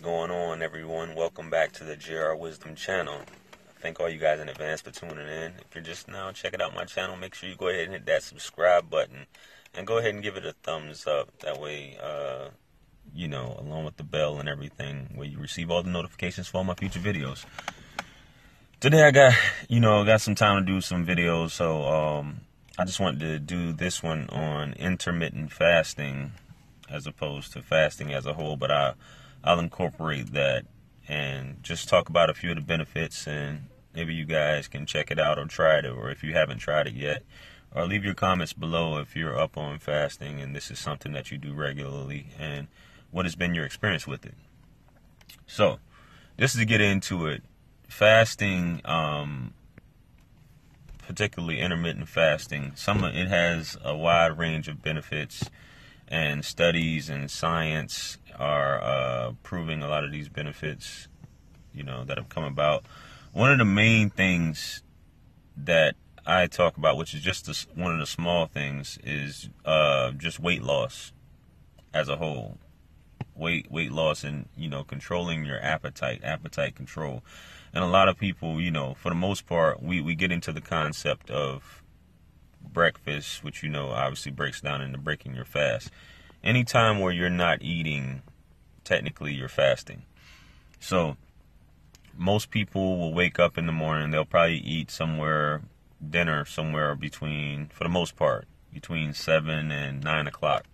going on, everyone? Welcome back to the JR Wisdom channel. Thank all you guys in advance for tuning in. If you're just now checking out my channel, make sure you go ahead and hit that subscribe button and go ahead and give it a thumbs up. That way, along with the bell and everything, where you receive all the notifications for all my future videos. Today I got some time to do some videos, so I just wanted to do this one on intermittent fasting as opposed to fasting as a whole, but I'll incorporate that and just talk about a few of the benefits, and maybe you guys can check it out or try it, or if you haven't tried it yet, or leave your comments below if you're up on fasting and this is something that you do regularly and what has been your experience with it. So, just to get into it, fasting, particularly intermittent fasting, it has a wide range of benefits, and studies and science are proving a lot of these benefits, that have come about. One of the main things that I talk about, which is just one of the small things, is just weight loss as a whole. Weight loss and, controlling your appetite control. And a lot of people, for the most part, we get into the concept of breakfast, which, obviously breaks down into breaking your fast. Anytime where you're not eating, technically you're fasting. So most people will wake up in the morning, they'll probably eat dinner somewhere between, for the most part, between 7 and 9 o'clock,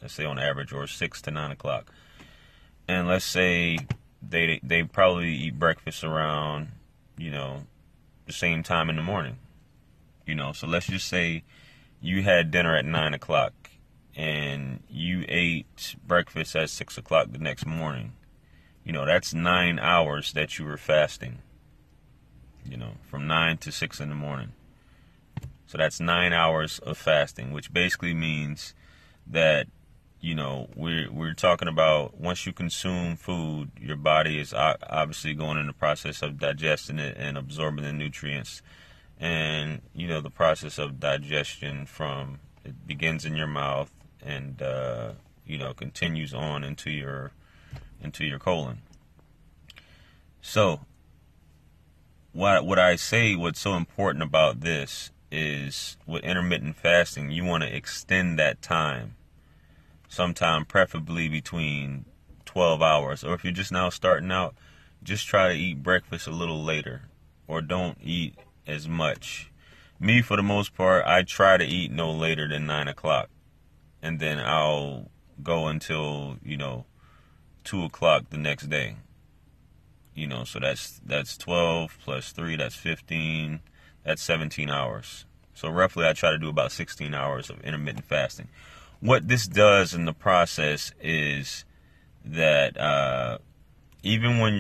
let's say on average, or 6 to 9 o'clock. And let's say they probably eat breakfast around, the same time in the morning. So let's just say you had dinner at 9 o'clock and you ate breakfast at 6 o'clock the next morning. That's 9 hours that you were fasting, from 9 to 6 in the morning. So that's 9 hours of fasting, which basically means that, we're talking about once you consume food, your body is obviously going in the process of digesting it and absorbing the nutrients. And, the process of digestion it begins in your mouth and, continues on into your colon. So what's so important about this is with intermittent fasting, you want to extend that time, sometime preferably between 12 hours. Or if you're just now starting out, just try to eat breakfast a little later, or don't eat as much. Me, for the most part, I try to eat no later than 9 o'clock, and then I'll go until 2 o'clock the next day. So that's 12 plus 3, that's 15, that's 17 hours. So roughly I try to do about 16 hours of intermittent fasting. What this does in the process is that even when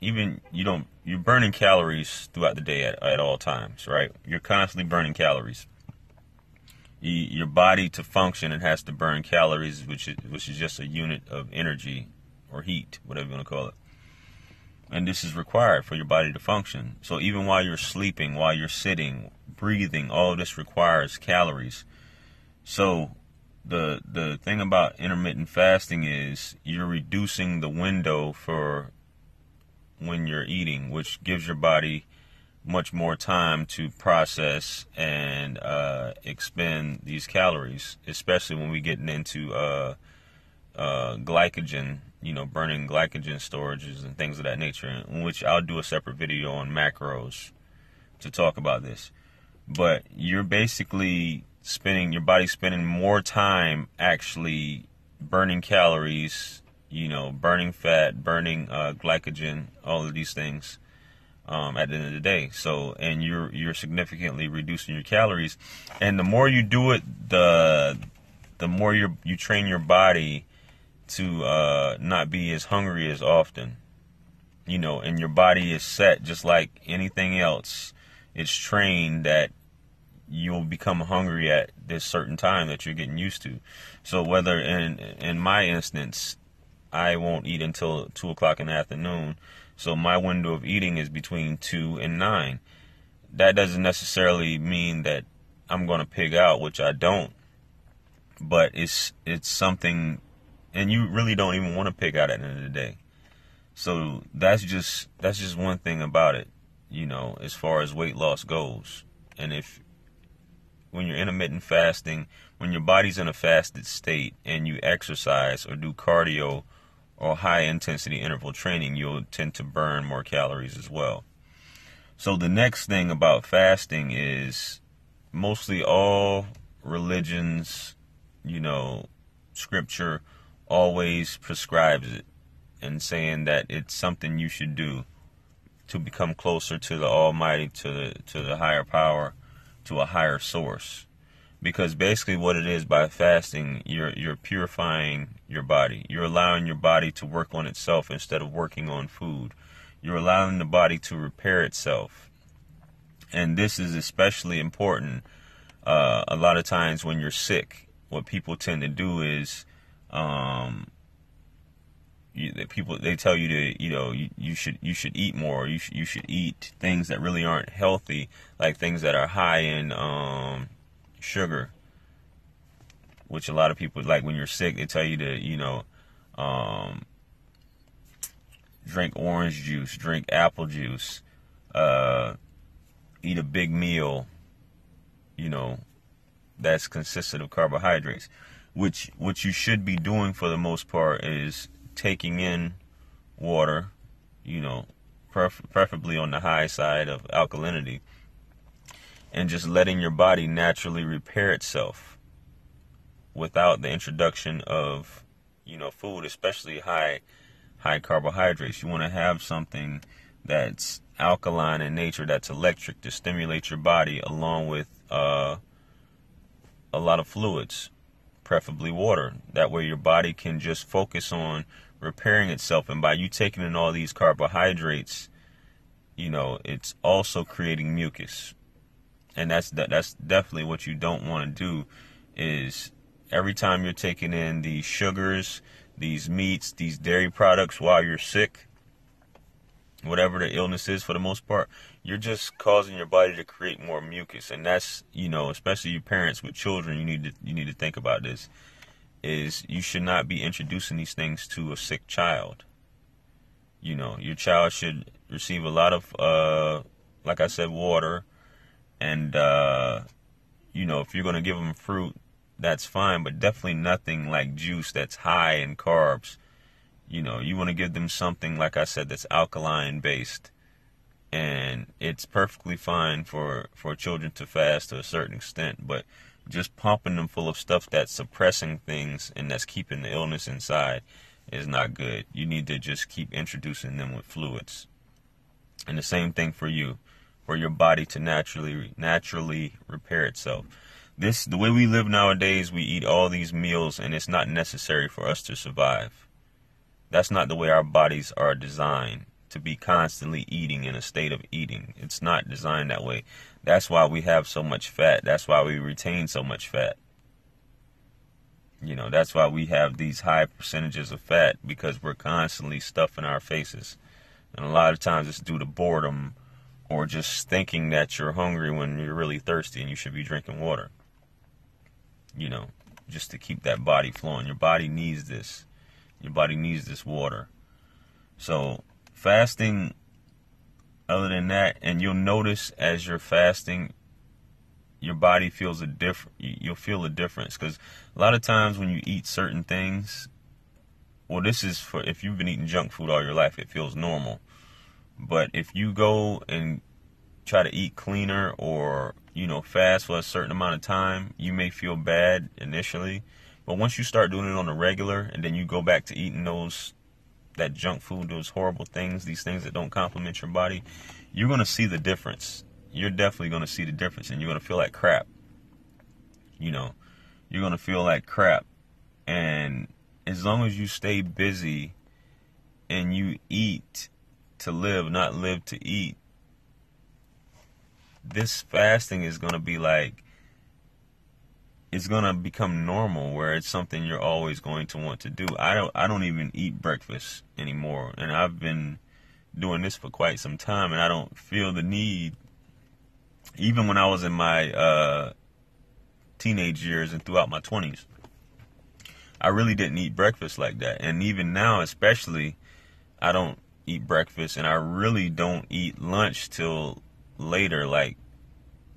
you're burning calories throughout the day at all times, right? You're constantly burning calories. Your body, to function, it has to burn calories, which is just a unit of energy or heat, whatever you want to call it. And this is required for your body to function. So even while you're sleeping, while you're sitting, breathing, all of this requires calories. So the thing about intermittent fasting is you're reducing the window for when you're eating, which gives your body much more time to process and expend these calories, especially when we getting into glycogen, burning glycogen storages and things of that nature, in which I'll do a separate video on macros to talk about this. But you're basically your body's spending more time actually burning calories, burning fat, burning glycogen, all of these things at the end of the day. So, and you're significantly reducing your calories. And the more you do it, the more you train your body to not be as hungry as often. And your body is set just like anything else. It's trained that you'll become hungry at this certain time that you're getting used to. So whether in my instance, I won't eat until 2 o'clock in the afternoon. So my window of eating is between 2 and 9. That doesn't necessarily mean that I'm going to pig out, which I don't. But it's something, and you really don't even want to pig out at the end of the day. So that's just one thing about it, as far as weight loss goes. And if when you're intermittent fasting, when your body's in a fasted state and you exercise or do cardio or high intensity interval training, you'll tend to burn more calories as well. So the next thing about fasting is mostly all religions, scripture always prescribes it and saying that it's something you should do to become closer to the Almighty, to the higher power, to a higher source. Because basically what it is, by fasting, you're purifying your body. You're allowing your body to work on itself instead of working on food. You're allowing the body to repair itself. And this is especially important a lot of times when you're sick. What people tend to do is they tell you to, you should eat more. You should eat things that really aren't healthy, like things that are high in sugar, which a lot of people, like when you're sick, they tell you to drink orange juice, drink apple juice, eat a big meal, that's consistent of carbohydrates. Which what you should be doing for the most part is taking in water, preferably on the high side of alkalinity, and just letting your body naturally repair itself without the introduction of, food, especially high carbohydrates. You want to have something that's alkaline in nature, that's electric, to stimulate your body, along with a lot of fluids, preferably water. That way your body can just focus on repairing itself. And by you taking in all these carbohydrates, it's also creating mucus. And that's definitely what you don't want to do, is every time you're taking in these sugars, these meats, these dairy products while you're sick, whatever the illness is, for the most part, you're just causing your body to create more mucus. And that's, especially you parents with children, you need to think about this, is you should not be introducing these things to a sick child. Your child should receive a lot of, like I said, water. And, if you're going to give them fruit, that's fine, but definitely nothing like juice that's high in carbs. You want to give them something, like I said, that's alkaline based. And it's perfectly fine for children to fast to a certain extent, but just pumping them full of stuff that's suppressing things and that's keeping the illness inside is not good. You need to just keep introducing them with fluids. And the same thing for you, for your body to naturally repair itself. The way we live nowadays, we eat all these meals and it's not necessary for us to survive. That's not the way our bodies are designed, to be constantly eating, in a state of eating. It's not designed that way. That's why we have so much fat. That's why we retain so much fat. That's why we have these high percentages of fat, because we're constantly stuffing our faces. And a lot of times it's due to boredom, or just thinking that you're hungry when you're really thirsty and you should be drinking water. Just to keep that body flowing. Your body needs this. Your body needs this water. So fasting, other than that, and you'll notice as you're fasting, your body feels you'll feel a difference. Because a lot of times when you eat certain things, well, this is for if you've been eating junk food all your life, it feels normal. But if you go and try to eat cleaner, or fast for a certain amount of time, you may feel bad initially. But once you start doing it on a regular, and then you go back to eating that junk food, those horrible things, these things that don't complement your body, you're going to see the difference. You're definitely going to see the difference, and you're going to feel like crap. You're going to feel like crap. And as long as you stay busy and you eat to live, not live to eat, this fasting is going to be like, it's going to become normal, where it's something you're always going to want to do. I don't even eat breakfast anymore, and I've been doing this for quite some time, and I don't feel the need. Even when I was in my teenage years and throughout my 20s, I really didn't eat breakfast like that. And even now, especially, I don't eat breakfast, and I really don't eat lunch till later. Like,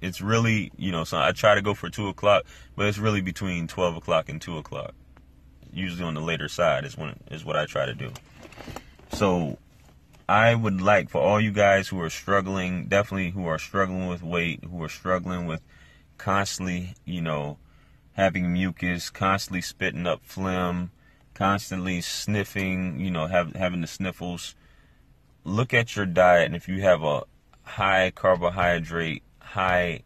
it's really, so I try to go for 2 o'clock, but it's really between 12 o'clock and 2 o'clock. Usually on the later side is what I try to do. So I would like for all you guys who are struggling, definitely who are struggling with weight, who are struggling with constantly, having mucus, constantly spitting up phlegm, constantly sniffing, having the sniffles. Look at your diet, and if you have a high carbohydrate, high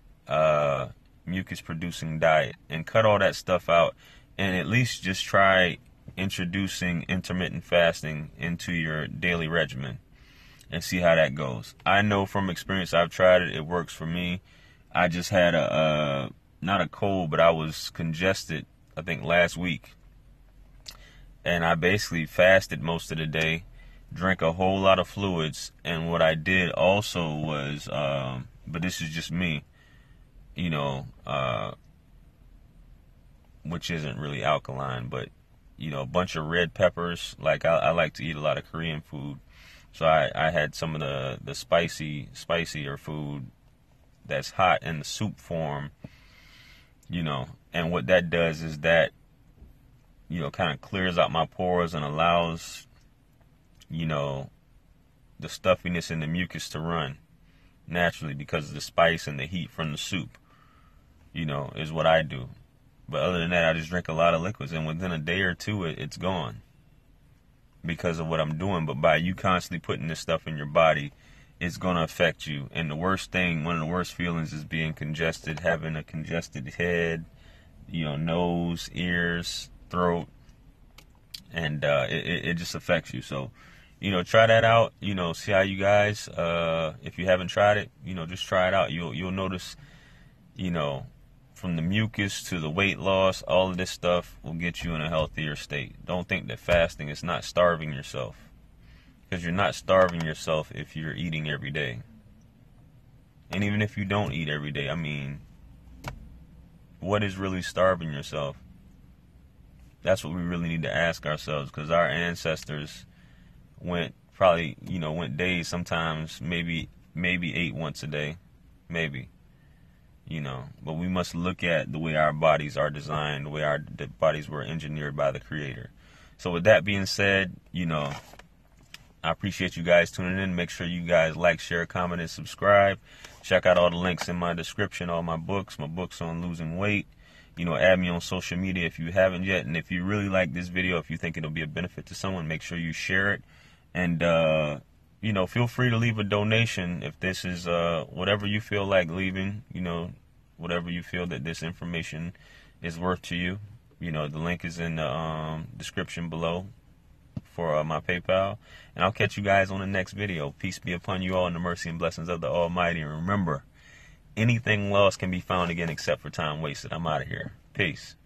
mucus producing diet, and cut all that stuff out, and at least just try introducing intermittent fasting into your daily regimen and see how that goes. I know from experience, I've tried it, it works for me. I just had not a cold, but I was congested, I think last week, and I basically fasted most of the day, drank a whole lot of fluids, and what I did also was, but this is just me, which isn't really alkaline, but a bunch of red peppers. Like, I like to eat a lot of Korean food, so I had some of the spicier food that's hot in the soup form, and what that does is that kind of clears out my pores and allows the stuffiness and the mucus to run naturally because of the spice and the heat from the soup, is what I do. But other than that, I just drink a lot of liquids, and within a day or two, it's gone because of what I'm doing. But by you constantly putting this stuff in your body, it's going to affect you. And the worst thing, one of the worst feelings is being congested, having a congested head, nose, ears, throat, and it just affects you. So, try that out, see how you guys, if you haven't tried it, just try it out. You'll notice, from the mucus to the weight loss, all of this stuff will get you in a healthier state. Don't think that fasting is not starving yourself, because you're not starving yourself if you're eating every day. And even if you don't eat every day, I mean, what is really starving yourself? That's what we really need to ask ourselves, because our ancestors went days, sometimes maybe ate once a day, maybe. But we must look at the way our bodies are designed, the way the bodies were engineered by the Creator. So with that being said, I appreciate you guys tuning in. Make sure you guys like, share, comment, and subscribe. Check out all the links in my description, all my books on losing weight. Add me on social media if you haven't yet. And if you really like this video, if you think it'll be a benefit to someone, make sure you share it. And, feel free to leave a donation if this is whatever you feel like leaving, whatever you feel that this information is worth to you. The link is in the description below for my PayPal. And I'll catch you guys on the next video. Peace be upon you all in the mercy and blessings of the Almighty. And remember, anything lost can be found again except for time wasted. I'm out of here. Peace.